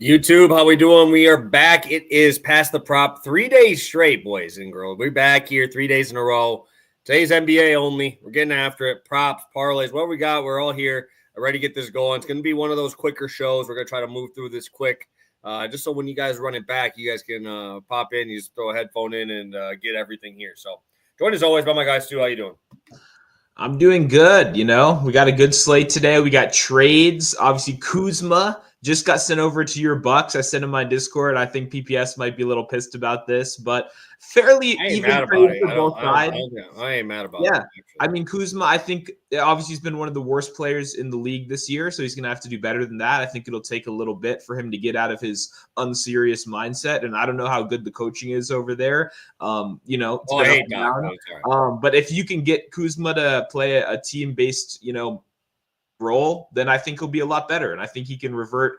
YouTube, how we doing? We are back. It is past the prop 3 days straight, boys and girls. We're back here 3 days in a row. Today's NBA only. We're getting after it. Props, parlays, what we got. We're all here. Ready to get this going. It's going to be one of those quicker shows. We're going to try to move through this quick. Just so when you guys run it back, you guys can pop in. You just throw a headphone in and get everything here. So joined as always by my guys, Stu. How you doing? I'm doing good. We got a good slate today. We got trades. Obviously, Kuzma just got sent over to your Bucks. I sent him my Discord. I think PPS might be a little pissed about this, but fairly even trade for both sides. I ain't mad about it. Yeah. I mean, Kuzma, I think obviously he's been one of the worst players in the league this year, so he's going to have to do better than that. I think it'll take a little bit for him to get out of his unserious mindset, and I don't know how good the coaching is over there. But if you can get Kuzma to play a team-based, role, then I think he'll be a lot better. And I think he can revert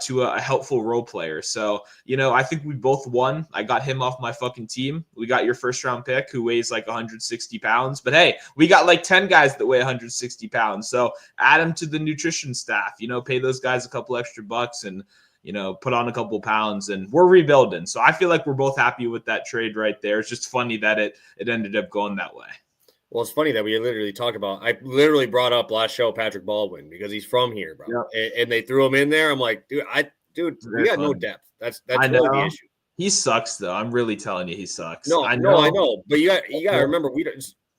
to a helpful role player. So, I think we both won. I got him off my fucking team. We got your first round pick who weighs like 160 pounds. But hey, we got like 10 guys that weigh 160 pounds. So add them to the nutrition staff, pay those guys a couple extra bucks and, put on a couple pounds, and we're rebuilding. So I feel like we're both happy with that trade right there. It's just funny that it ended up going that way. Well, it's funny that we literally talk about. I literally brought up last show Patrick Baldwin because he's from here, bro. Yep. And they threw him in there. I'm like, dude, we got no depth. That's really the issue. He sucks, though. I'm really telling you, he sucks. No, I know. But you got to remember,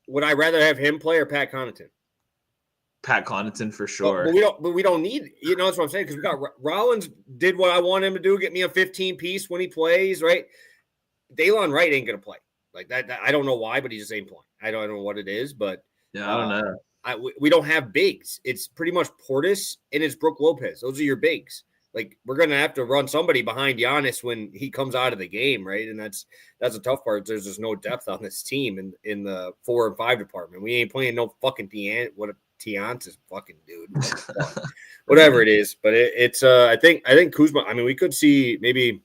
would I rather have him play or Pat Connaughton? Pat Connaughton for sure. But we don't need. That's what I'm saying, because we got Rollins did what I want him to do, get me a 15 piece when he plays, right? Daylon Wright ain't gonna play like that. I don't know why, but he just ain't playing. I don't know what it is, but yeah, I don't know. We don't have bigs. It's pretty much Portis and it's Brook Lopez. Those are your bigs. Like, we're gonna have to run somebody behind Giannis when he comes out of the game, right? And that's a tough part. There's just no depth on this team in the 4 and 5 department. We ain't playing no fucking Tiance is fucking dude. Whatever it is, but it's I think Kuzma. I mean, we could see maybe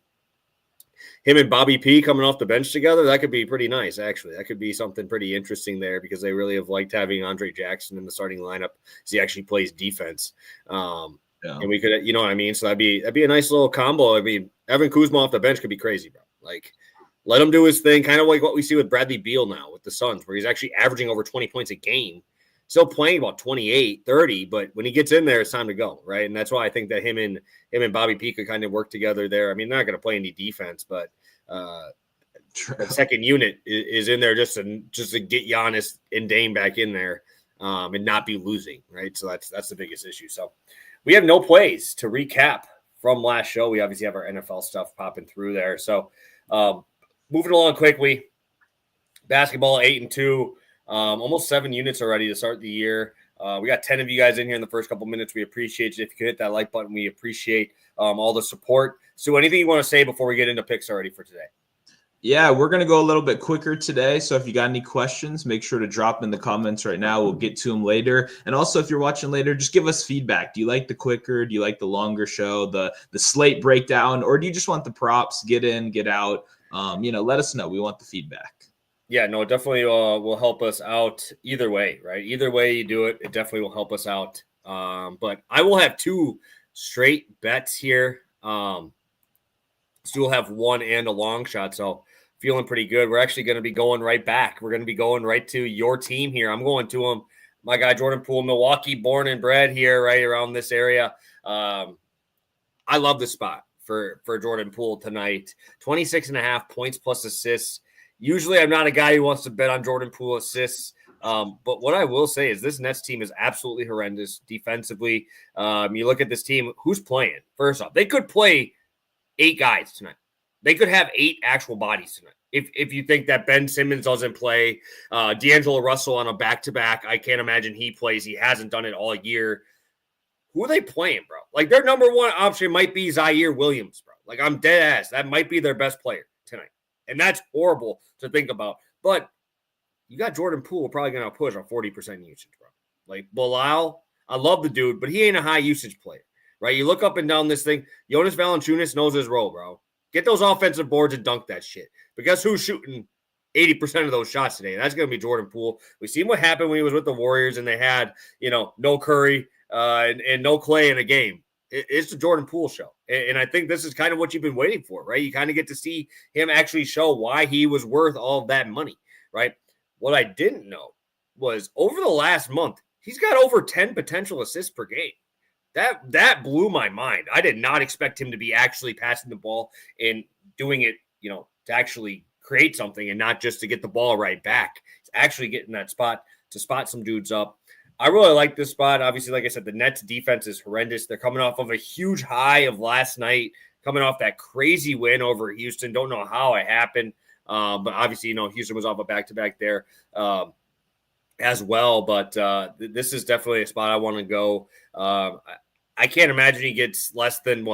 him and Bobby P coming off the bench together. That could be pretty nice, actually. That could be something pretty interesting there, because they really have liked having Andre Jackson in the starting lineup because he actually plays defense. And we could, you know what I mean? So that'd be a nice little combo. I mean, having Kuzma off the bench could be crazy, bro. Like, let him do his thing, kind of like what we see with Bradley Beal now with the Suns, where he's actually averaging over 20 points a game. Still playing about 28, 30, but when he gets in there, it's time to go, right? And that's why I think that him and Bobby P could kind of work together there. I mean, they're not going to play any defense, but the second unit is in there just to get Giannis and Dame back in there and not be losing, right? So that's the biggest issue. So we have no plays to recap from last show. We obviously have our NFL stuff popping through there. So moving along quickly, basketball 8-2. Almost 7 units already to start the year. We got 10 of you guys in here in the first couple minutes. We appreciate you. If you could hit that like button, we appreciate all the support. So anything you want to say before we get into picks already for today? Yeah, we're going to go a little bit quicker today. So if you got any questions, make sure to drop in the comments right now. We'll get to them later. And also, if you're watching later, just give us feedback. Do you like the quicker? Do you like the longer show, the slate breakdown? Or do you just want the props, get in, get out? Let us know. We want the feedback. Yeah, no, it definitely will help us out either way, right? Either way you do it, it definitely will help us out. But I will have 2 straight bets here. So we'll have one and a long shot. So feeling pretty good. We're actually going to be going right back. We're going to be going right to your team here. I'm going to him. My guy, Jordan Poole, Milwaukee, born and bred here, right around this area. I love this spot for Jordan Poole tonight. 26.5 points plus assists. Usually I'm not a guy who wants to bet on Jordan Poole assists. But what I will say is this Nets team is absolutely horrendous defensively. You look at this team, who's playing? First off, they could play 8 guys tonight. They could have 8 actual bodies tonight. If you think that Ben Simmons doesn't play, D'Angelo Russell on a back-to-back, I can't imagine he plays. He hasn't done it all year. Who are they playing, bro? Like, their number one option might be Zaire Williams, bro. Like, I'm dead ass. That might be their best player tonight. And that's horrible to think about. But you got Jordan Poole probably going to push on 40% usage, bro. Like, Bilal, I love the dude, but he ain't a high usage player, right? You look up and down this thing. Jonas Valanciunas knows his role, bro. Get those offensive boards and dunk that shit. But guess who's shooting 80% of those shots today? That's going to be Jordan Poole. We've seen what happened when he was with the Warriors and they had, no Curry and no Clay in a game. It's the Jordan Poole show. And I think this is kind of what you've been waiting for, right? You kind of get to see him actually show why he was worth all of that money, right? What I didn't know was over the last month, he's got over 10 potential assists per game. That blew my mind. I did not expect him to be actually passing the ball and doing it, to actually create something and not just to get the ball right back. He's actually getting that spot to spot some dudes up. I really like this spot. Obviously, like I said, the Nets defense is horrendous. They're coming off of a huge high of last night, coming off that crazy win over Houston. Don't know how it happened. But obviously, Houston was off a back-to-back there as well. But this is definitely a spot I want to go. I can't imagine he gets less than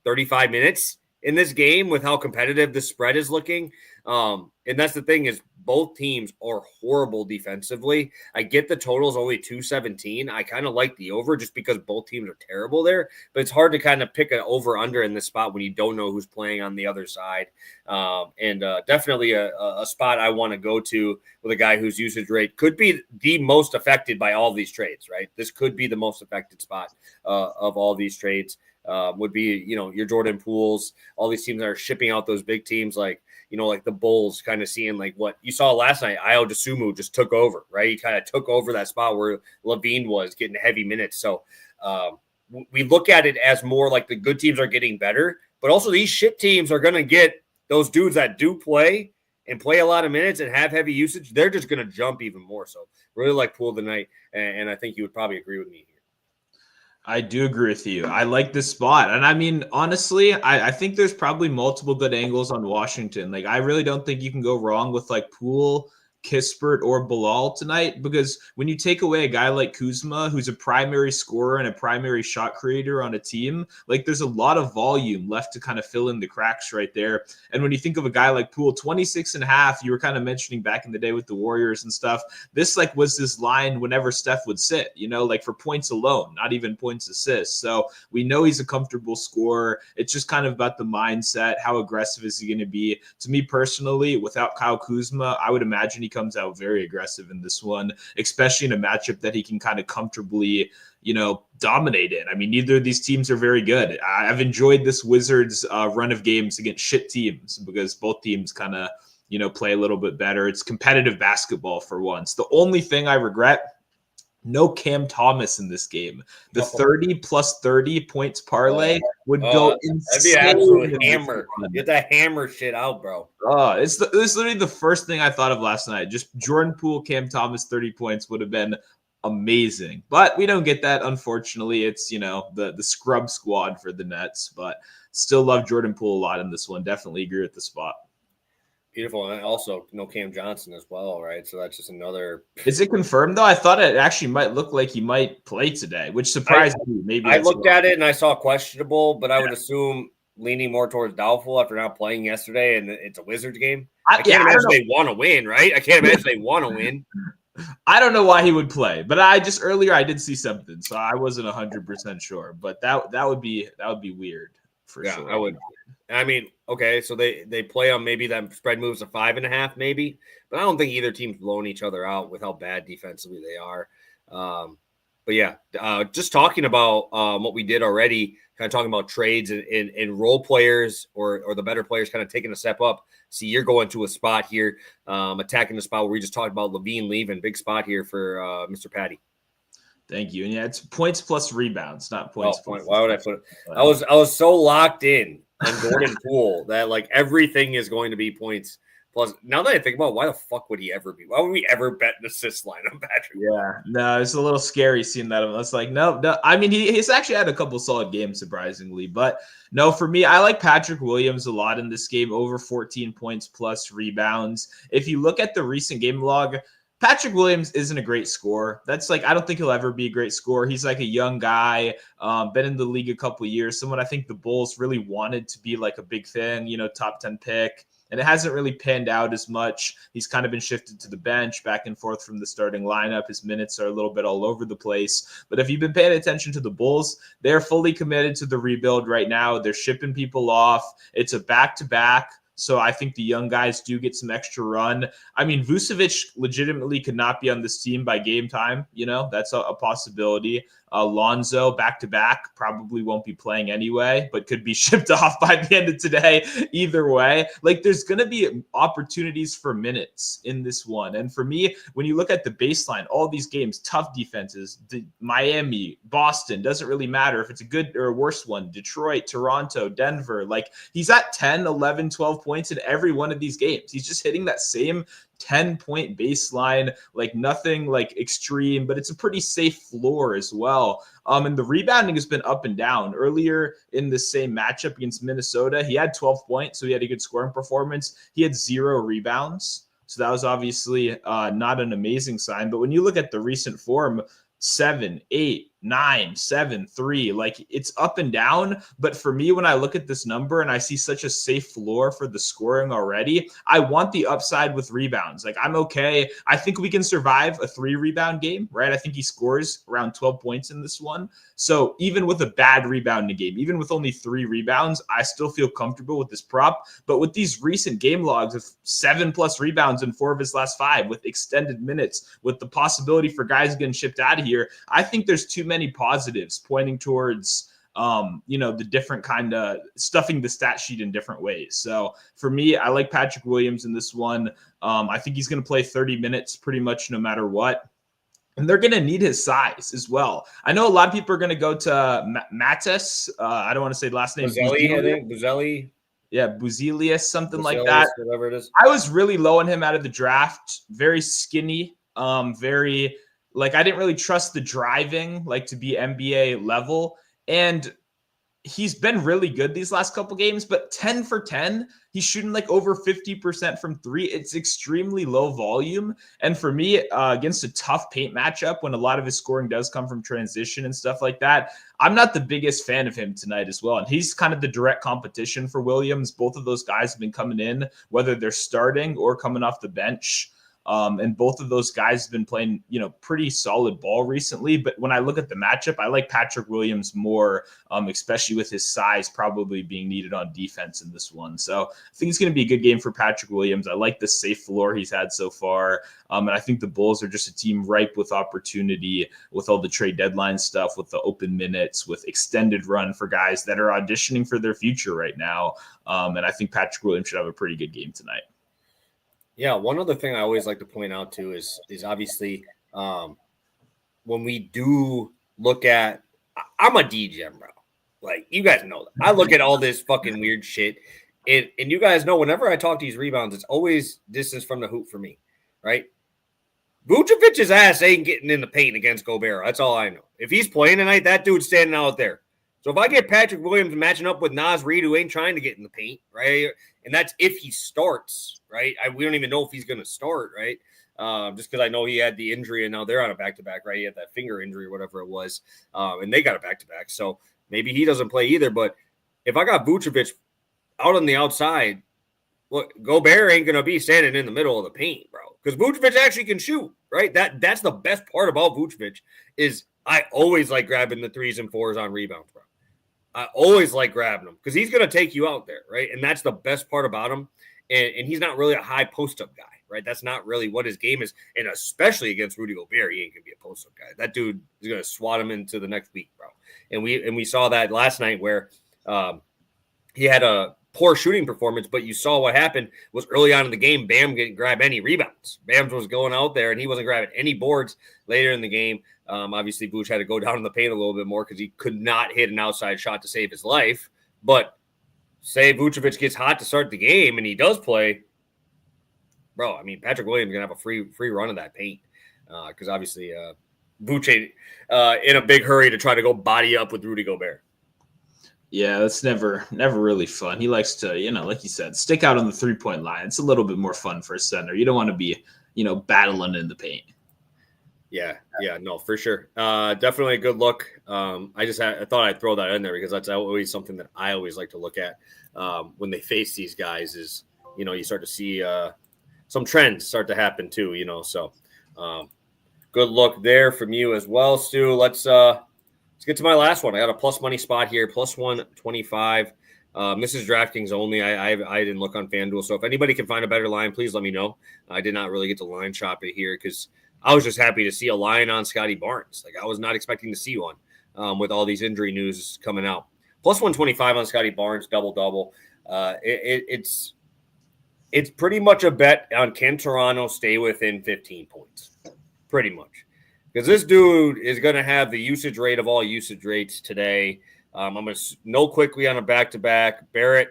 35 minutes in this game with how competitive the spread is looking. And that's the thing is both teams are horrible defensively. I get the total's only 217. I kind of like the over just because both teams are terrible there, but it's hard to kind of pick an over under in this spot when you don't know who's playing on the other side. And definitely a spot I want to go to with a guy whose usage rate could be the most affected by all these trades, right? This could be the most affected spot of all these trades. Would be, your Jordan Pooles, all these teams that are shipping out those big teams like the Bulls, kind of seeing like what you saw last night. Ayo Dosunmu just took over, right? He kind of took over that spot where Levine was getting heavy minutes. So we look at it as more like the good teams are getting better, but also these shit teams are going to get those dudes that do play and play a lot of minutes and have heavy usage. They're just going to jump even more. So really like Poole tonight. And I think you would probably agree with me here. I do agree with you. I like this spot. And I mean, honestly, I think there's probably multiple good angles on Washington. Like, I really don't think you can go wrong with like Poole, Kispert, or Bilal tonight, because when you take away a guy like Kuzma, who's a primary scorer and a primary shot creator on a team, like there's a lot of volume left to kind of fill in the cracks right there. And when you think of a guy like Poole, 26.5, you were kind of mentioning back in the day with the Warriors and stuff, this like was this line whenever Steph would sit, like for points alone, not even points assists. So we know he's a comfortable scorer. It's just kind of about the mindset. How aggressive is he going to be? To me personally, without Kyle Kuzma, I would imagine he comes out very aggressive in this one, especially in a matchup that he can kind of comfortably, dominate in. I mean, neither of these teams are very good. I've enjoyed this Wizards run of games against shit teams because both teams kind of, play a little bit better. It's competitive basketball for once. The only thing I regret, no Cam Thomas in this game. The 30 plus 30 points parlay would go insane. That'd be an absolute hammer. Get that hammer shit out, bro. It's literally the first thing I thought of last night. Just Jordan Poole, Cam Thomas, 30 points would have been amazing. But we don't get that, unfortunately. It's, the scrub squad for the Nets. But still love Jordan Poole a lot in this one. Definitely agree with the spot. Beautiful. And also, Cam Johnson as well, right? So that's just another. Is it confirmed, though? I thought it actually might look like he might play today, which surprised me. Maybe I looked at it and I saw questionable, but I would assume leaning more towards doubtful after not playing yesterday, and it's a Wizards game. I can't imagine they want to win, right? I can't imagine they want to win. I don't know why he would play, but I did see something, so I wasn't 100% sure. But that would be weird for sure. I would. I mean, okay, so they play on maybe that spread moves to 5.5, maybe, but I don't think either team's blowing each other out with how bad defensively they are. But yeah, just talking about what we did already, kind of talking about trades and role players or the better players kind of taking a step up. See, you're going to a spot here, attacking the spot where we just talked about Levine leaving. Big spot here for Mr. Patty. Thank you. And yeah, it's points plus rebounds, not points. Why would I put it? I was so locked in on Jordan Poole that like everything is going to be points plus. Now that I think about it, why the fuck would he ever be? Why would we ever bet an assist line on Patrick? Yeah, no, it's a little scary seeing that. It's like, no. I mean, he's actually had a couple solid games, surprisingly. But no, for me, I like Patrick Williams a lot in this game, over 14 points plus rebounds. If you look at the recent game log, Patrick Williams isn't a great scorer. That's like, I don't think he'll ever be a great scorer. He's like a young guy, been in the league a couple of years. Someone I think the Bulls really wanted to be like a big thing, top 10 pick. And it hasn't really panned out as much. He's kind of been shifted to the bench, back and forth from the starting lineup. His minutes are a little bit all over the place. But if you've been paying attention to the Bulls, they're fully committed to the rebuild right now. They're shipping people off. It's a back-to-back. So I think the young guys do get some extra run. I mean, Vucevic legitimately could not be on this team by game time. That's a possibility. Lonzo back-to-back probably won't be playing anyway, but could be shipped off by the end of today. Either way, like there's going to be opportunities for minutes in this one. And for me, when you look at the baseline, all these games, tough defenses, Miami, Boston, doesn't really matter if it's a good or a worse one, Detroit, Toronto, Denver, like he's at 10, 11, 12 points in every one of these games. He's just hitting that same 10-point baseline, like nothing like extreme, but it's a pretty safe floor as well. And the rebounding has been up and down. Earlier in the same matchup against Minnesota, he had 12 points, so he had a good scoring performance. He had 0 rebounds. So that was obviously not an amazing sign. But when you look at the recent form, 7, 8, 9, 7, 3, like it's up and down. But for me, when I look at this number and I see such a safe floor for the scoring already, I want the upside with rebounds. Like I'm okay. I think we can survive a 3 rebound game, right? I think he scores around 12 points in this one. So even with a bad rebounding game, even with only 3 rebounds, I still feel comfortable with this prop. But with these recent game logs of 7+ rebounds in 4 of his last 5, with extended minutes, with the possibility for guys getting shipped out of here, I think there's too many positives pointing towards the different kind of stuffing the stat sheet in different ways. So for me, I like Patrick Williams in this one. I think he's going to play 30 minutes pretty much no matter what. And they're going to need his size as well. I know a lot of people are going to go to Matis. I don't want to say the last name. Buzelli. Yeah, Buzelius, something like that. Whatever it is. I was really low on him out of the draft. Very skinny. I didn't really trust the driving, like to be NBA level. And he's been really good these last couple games, but 10 for 10, he's shooting like over 50% from 3. It's extremely low volume. And for me, against a tough paint matchup, when a lot of his scoring does come from transition and stuff like that, I'm not the biggest fan of him tonight as well. And he's kind of the direct competition for Williams. Both of those guys have been coming in, whether they're starting or coming off the bench. And both of those guys have been playing, pretty solid ball recently. But when I look at the matchup, I like Patrick Williams more, especially with his size probably being needed on defense in this one. So I think it's going to be a good game for Patrick Williams. I like the safe floor he's had so far. And I think the Bulls are just a team ripe with opportunity, with all the trade deadline stuff, with the open minutes, with extended run for guys that are auditioning for their future right now. And I think Patrick Williams should have a pretty good game tonight. Yeah, one other thing I always like to point out too is obviously when we do look at, I'm a DJ, bro. Like you guys know that. I look at all this fucking weird shit, and you guys know whenever I talk these rebounds, it's always distance from the hoop for me, right? Vucevic's ass ain't getting in the paint against Gobert. That's all I know. If he's playing tonight, that dude's standing out there. So if I get Patrick Williams matching up with Naz Reid, who ain't trying to get in the paint, right? And that's if he starts, right? We don't even know if he's going to start, right? Just because I know he had the injury and now they're on a back-to-back, right? He had that finger injury or whatever it was, and they got a back-to-back. So maybe he doesn't play either. But if I got Vucevic out on the outside, look, Gobert ain't going to be standing in the middle of the paint, bro. Because Vucevic actually can shoot, right? That's the best part about Vucevic is I always like grabbing the 3s and 4s on rebounds, bro. I always like grabbing him because he's going to take you out there, right? And that's the best part about him. And he's not really a high post-up guy, right? That's not really what his game is. And especially against Rudy Gobert, he ain't going to be a post-up guy. That dude is going to swat him into the next week, bro. And we saw that last night where he had a poor shooting performance, but you saw what happened was early on in the game, Bam didn't grab any rebounds. Bam was going out there, and he wasn't grabbing any boards later in the game. Obviously, Vooch had to go down in the paint a little bit more because he could not hit an outside shot to save his life. But say Vucevic gets hot to start the game and he does play, bro, I mean, Patrick Williams is going to have a free run of that paint because obviously Vooch ain't in a big hurry to try to go body up with Rudy Gobert. Yeah, that's never really fun. He likes to, like you said, stick out on the 3-point line. It's a little bit more fun for a center. You don't want to be, battling in the paint. Yeah, no, for sure. Definitely a good look. I thought I'd throw that in there because that's always something that I always like to look at when they face these guys is, you start to see some trends start to happen too, so good look there from you as well, Stu. Let's get to my last one. I got a plus money spot here, plus 125. This is DraftKings only. I didn't look on FanDuel, so if anybody can find a better line, please let me know. I did not really get to line shop it here because I was just happy to see a line on Scotty Barnes. Like I was not expecting to see one with all these injury news coming out. Plus 125 on Scotty Barnes, double. It's pretty much a bet on can Toronto stay within 15 points, pretty much. Because this dude is going to have the usage rate of all usage rates today. I'm going to know quickly on a back-to-back. Barrett,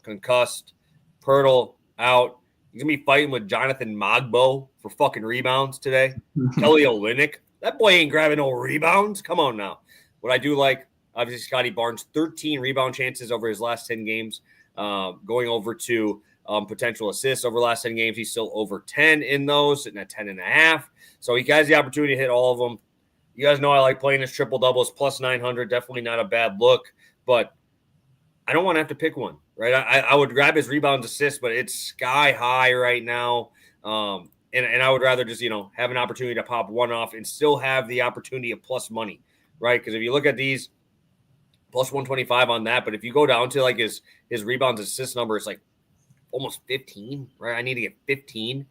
concussed. Pirtle, out. He's going to be fighting with Jonathan Mogbo for fucking rebounds today. Kelly Olynyk. That boy ain't grabbing no rebounds. Come on now. What I do like, obviously, Scotty Barnes, 13 rebound chances over his last 10 games. Going over to potential assists over the last 10 games. He's still over 10 in those, sitting at 10.5. So he has the opportunity to hit all of them. You guys know I like playing his triple doubles, plus 900. Definitely not a bad look, but I don't want to have to pick one, right? I would grab his rebounds, assists, but it's sky high right now. And I would rather just, have an opportunity to pop one off and still have the opportunity of plus money, right? Because if you look at these, plus 125 on that, but if you go down to like his rebounds, assist number, it's like almost 15, right? I need to get 15.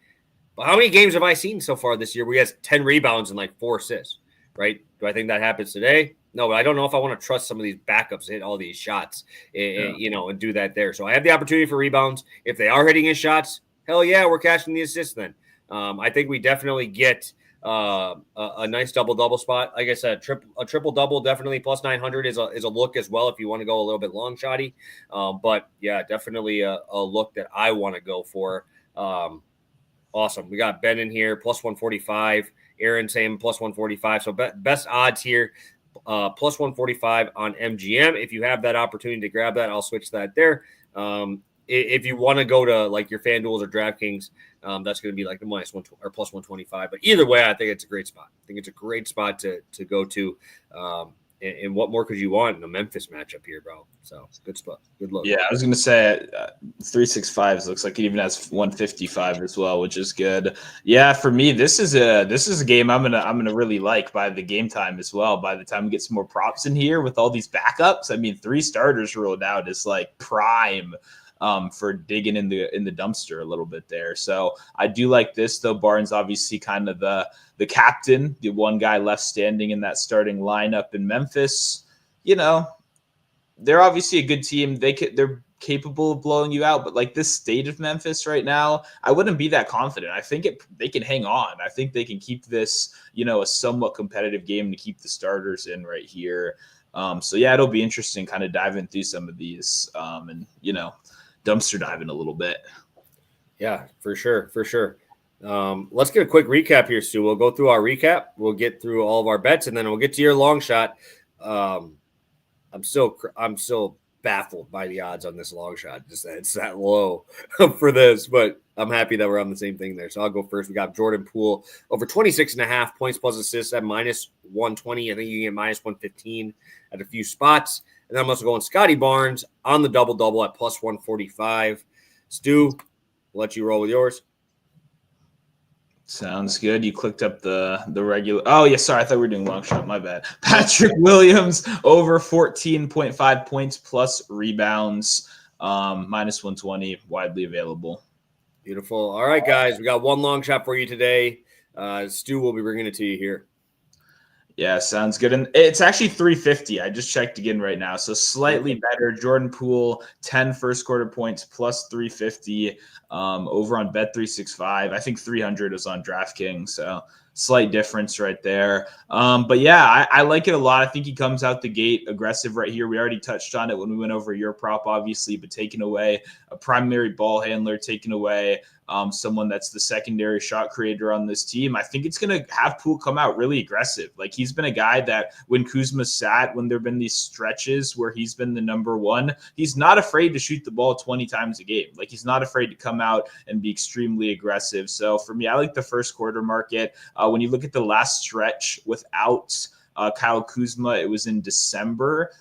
But how many games have I seen so far this year where he has 10 rebounds and like 4 assists, right? Do I think that happens today? No, but I don't know if I want to trust some of these backups to hit all these shots, and do that there. So I have the opportunity for rebounds. If they are hitting his shots, hell yeah, we're cashing the assists then. I think we definitely get a nice double spot. Like I said, a triple double definitely plus 900 is a look as well if you want to go a little bit long shotty. But yeah, definitely a look that I want to go for. Awesome. We got Ben in here, plus 145. Aaron saying plus 145. So best odds here, plus 145 on MGM. If you have that opportunity to grab that, I'll switch that there. If you want to go to like your FanDuels or DraftKings, that's going to be like the minus 1 or plus 125. But either way, I think it's a great spot. I think it's a great spot to go to. And what more could you want in a Memphis matchup here, bro? So good spot. Good look. Yeah, I was going to say 365 looks like it even has 155 as well, which is good. Yeah, for me, this is a game I'm gonna really like by the game time as well. By the time we get some more props in here with all these backups, I mean 3 starters ruled out is like prime for digging in the dumpster a little bit there. So I do like this though. Barnes obviously kind of the captain, the one guy left standing in that starting lineup in Memphis. They're obviously a good team. They're capable of blowing you out, but like this state of Memphis right now, I wouldn't be that confident. I think they can hang on. I think they can keep this, a somewhat competitive game to keep the starters in right here. So yeah, it'll be interesting kind of diving through some of these and dumpster diving a little bit. Yeah, for sure. Let's get a quick recap here, Stu. We'll go through our recap. We'll get through all of our bets, and then we'll get to your long shot. I'm still baffled by the odds on this long shot. Just that it's that low for this, but I'm happy that we're on the same thing there. So I'll go first. We got Jordan Poole over 26.5 points plus assists at minus 120. I think you can get minus 115 at a few spots. And then I'm also going Scotty Barnes on the double at plus 145. Stu, I'll let you roll with yours. Sounds good. You clicked up the regular. Oh, yeah. Sorry. I thought we were doing long shot. My bad. Patrick Williams over 14.5 points plus rebounds, minus 120, widely available. Beautiful. All right, guys. We got one long shot for you today. Stu will be bringing it to you here. Yeah, sounds good. And it's actually 350. I just checked again right now. So slightly better. Jordan Poole, 10 first quarter points plus 350 over on Bet365. I think 300 is on DraftKings. So slight difference right there. But yeah, I like it a lot. I think he comes out the gate aggressive right here. We already touched on it when we went over your prop, obviously, but taking away a primary ball handler, taking away someone that's the secondary shot creator on this team. I think it's going to have Poole come out really aggressive. Like he's been a guy that when Kuzma sat, when there've been these stretches where he's been the number one, he's not afraid to shoot the ball 20 times a game. Like he's not afraid to come out and be extremely aggressive. So for me, I like the first quarter market. When you look at the last stretch without Kyle Kuzma. It was in December.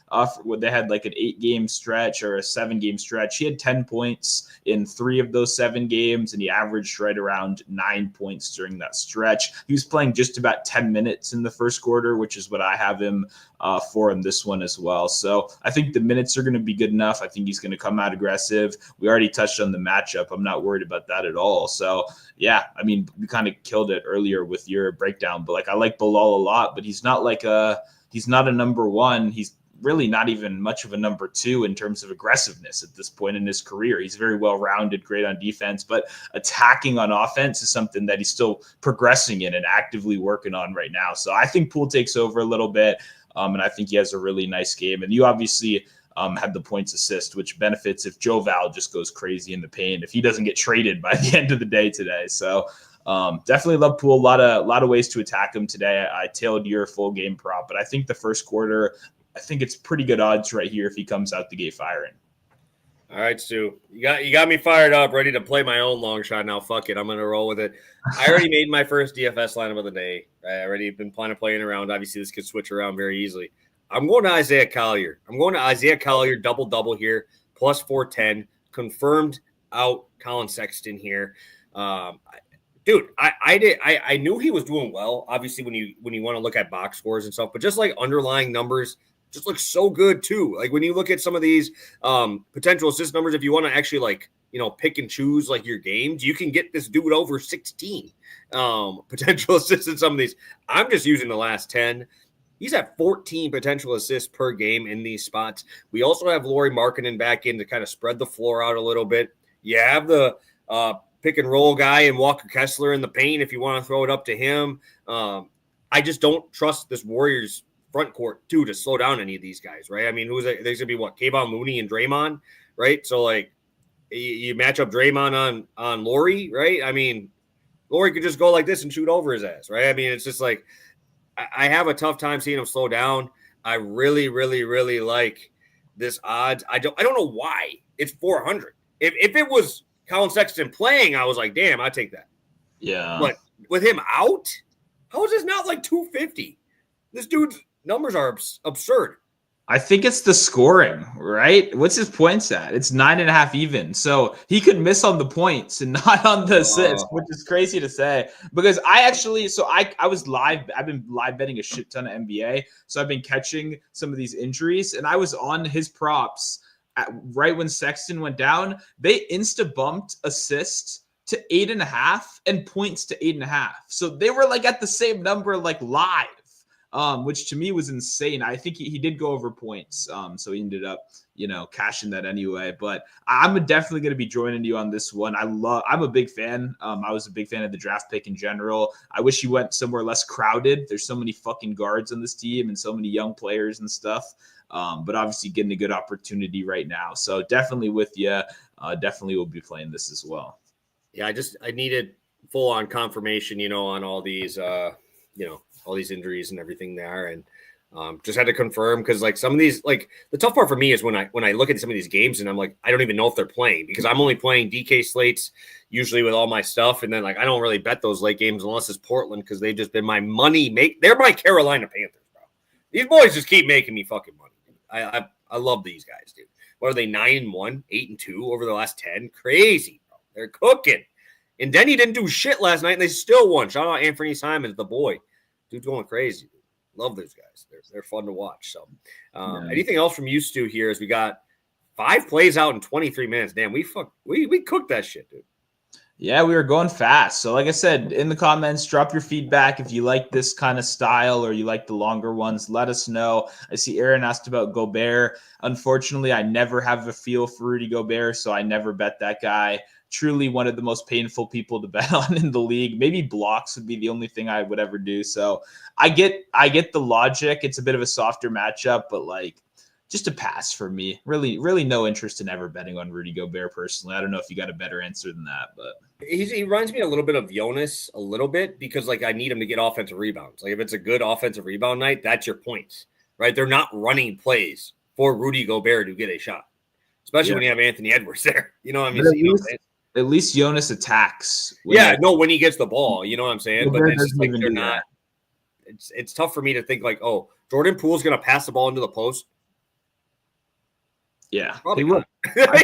They had like an 8-game stretch or a 7-game stretch. He had 10 points in 3 of those 7 games, and he averaged right around 9 points during that stretch. He was playing just about 10 minutes in the first quarter, which is what I have him for in this one as well. So I think the minutes are going to be good enough. I think he's going to come out aggressive. We already touched on the matchup. I'm not worried about that at all. So yeah, I mean, we kind of killed it earlier with your breakdown, but like I like Bilal a lot, but he's not a number 1. He's really not even much of a number 2 in terms of aggressiveness at this point in his career. He's very well-rounded, great on defense, but attacking on offense is something that he's still progressing in and actively working on right now. So I think Poole takes over a little bit, and I think he has a really nice game. And you obviously had the points assist, which benefits if Joe Val just goes crazy in the paint, if he doesn't get traded by the end of the day today. So definitely love Poole. A lot of ways to attack him today. I tailed your full game prop, but I think the first quarter, I think it's pretty good odds right here if he comes out the gate firing. All right, Stu. You got me fired up, ready to play my own long shot now. Fuck it. I'm going to roll with it. I already made my first DFS lineup of the day. I already been planning playing around. Obviously, this could switch around very easily. I'm going to Isaiah Collier. Double-double here, plus 410. Confirmed out Colin Sexton here. Dude, I knew he was doing well. Obviously, when you want to look at box scores and stuff, but just like underlying numbers just looks so good too. Like when you look at some of these potential assist numbers, if you want to actually like, pick and choose like your games, you can get this dude over 16 potential assists in some of these. I'm just using the last 10. He's at 14 potential assists per game in these spots. We also have Lauri Markkanen back in to kind of spread the floor out a little bit. You have the pick and roll guy and Walker Kessler in the paint if you want to throw it up to him. I just don't trust this Warriors front court too to slow down any of these guys, right? I mean, there's gonna be what, Kayvon Looney and Draymond, right? So like you match up Draymond on Lauri, right? I mean, Lauri could just go like this and shoot over his ass, right? I mean, it's just like I have a tough time seeing him slow down. I really, really, really like this odds. I don't know why it's 400. If it was Colin Sexton playing, I was like, damn, I'd take that. Yeah. But with him out, how is this not like 250? This dude's numbers are absurd. I think it's the scoring, right? What's his points at? It's 9.5 even. So he could miss on the points and not on the assists, which is crazy to say. Because I was live. I've been live betting a shit ton of NBA. So I've been catching some of these injuries, and I was on his props right when Sexton went down. They insta bumped assists to 8.5 and points to 8.5. So they were like at the same number, like live. Which to me was insane. I think he did go over points. So he ended up, cashing that anyway. But I'm definitely going to be joining you on this one. I'm a big fan. I was a big fan of the draft pick in general. I wish he went somewhere less crowded. There's so many fucking guards on this team and so many young players and stuff. But obviously getting a good opportunity right now. So definitely with you. Definitely will be playing this as well. Yeah, I needed full on confirmation, on all these, all these injuries and everything there. And just had to confirm because like some of these, like the tough part for me is when I look at some of these games and I'm like, I don't even know if they're playing because I'm only playing DK slates usually with all my stuff. And then like, I don't really bet those late games unless it's Portland because they've just been my they're my Carolina Panthers, bro. These boys just keep making me fucking money. I love these guys, dude. What are they? 9-1, 8-2 over the last 10? Crazy, bro. They're cooking. And Denny didn't do shit last night and they still won. Shout out Anthony Simons, the boy. Dude's going crazy. Love those guys. They're fun to watch. So anything else from you, Stu, here as we got 5 plays out in 23 minutes. Damn, we cooked that shit, dude. Yeah, we were going fast. So like I said, in the comments, drop your feedback. If you like this kind of style or you like the longer ones, let us know. I see Aaron asked about Gobert. Unfortunately, I never have a feel for Rudy Gobert, so I never bet that guy. Truly one of the most painful people to bet on in the league. Maybe blocks would be the only thing I would ever do. So I get the logic. It's a bit of a softer matchup, but like just a pass for me. Really, really no interest in ever betting on Rudy Gobert personally. I don't know if you got a better answer than that, but he reminds me a little bit of Jonas a little bit because like I need him to get offensive rebounds. Like if it's a good offensive rebound night, that's your points, right? They're not running plays for Rudy Gobert to get a shot, especially when you have Anthony Edwards there. You know what I mean? At least Jonas attacks. When he gets the ball, you know what I'm saying? But it's just like they're not. it's tough for me to think like, oh, Jordan Poole's going to pass the ball into the post. Yeah, Probably he will.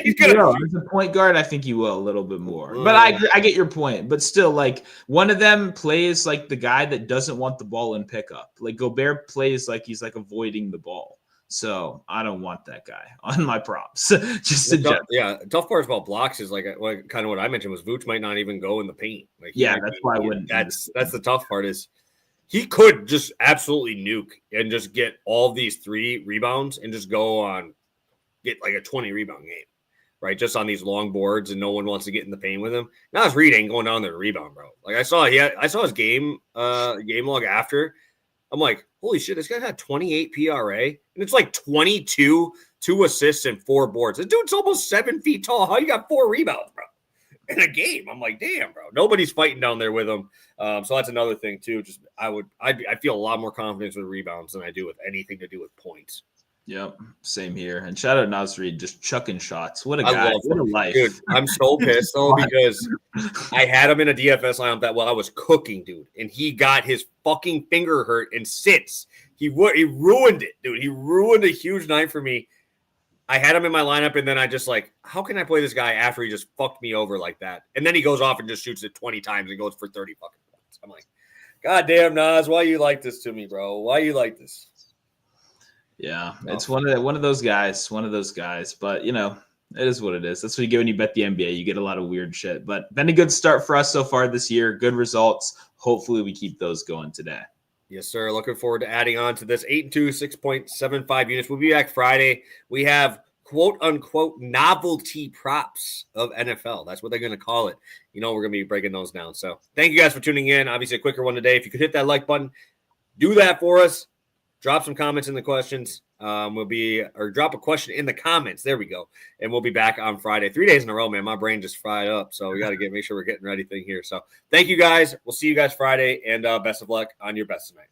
He's gonna As a point guard, I think he will a little bit more. But I get your point. But still, like one of them plays like the guy that doesn't want the ball in pickup. Like Gobert plays like he's like avoiding the ball. So I don't want that guy on my props. Just tough part about blocks is like kind of what I mentioned was Vooch might not even go in the paint. Like that's why I wouldn't. That's the tough part is he could just absolutely nuke and just get all these 3 rebounds and just go on. Get like a 20 rebound game, right? Just on these long boards, and no one wants to get in the paint with him. Nas Reed ain't going down there to rebound, bro. Like I saw his game log after. I'm like, holy shit, this guy had 28 PRA, and it's like 22, 2 assists and 4 boards. This dude's almost 7 feet tall. How you got 4 rebounds, bro? In a game, I'm like, damn, bro. Nobody's fighting down there with him. So that's another thing too. Just I feel a lot more confidence with rebounds than I do with anything to do with points. Yep, same here. And shout out Nas Reed, just chucking shots. What a guy! What a life, dude. I'm so pissed though because I had him in a DFS lineup that I was cooking, dude, and he got his fucking finger hurt and sits. He ruined it, dude. He ruined a huge night for me. I had him in my lineup, and then I just like, how can I play this guy after he just fucked me over like that? And then he goes off and just shoots it 20 times and goes for 30 fucking points. I'm like, God damn, Nas, why you like this to me, bro? Why you like this? Yeah, it's one of those guys. But you know, it is what it is. That's what you get when you bet the NBA. You get a lot of weird shit. But been a good start for us so far this year. Good results. Hopefully, we keep those going today. Yes, sir. Looking forward to adding on to this 8-2, 6.75 units. We'll be back Friday. We have quote unquote novelty props of NFL. That's what they're going to call it. You know, we're going to be breaking those down. So thank you guys for tuning in. Obviously, a quicker one today. If you could hit that like button, do that for us. Drop some comments in the questions. Drop a question in the comments. There we go. And we'll be back on Friday. 3 days in a row, man. My brain just fried up. So we got to make sure we're getting ready thing here. So thank you guys. We'll see you guys Friday, and best of luck on your best tonight.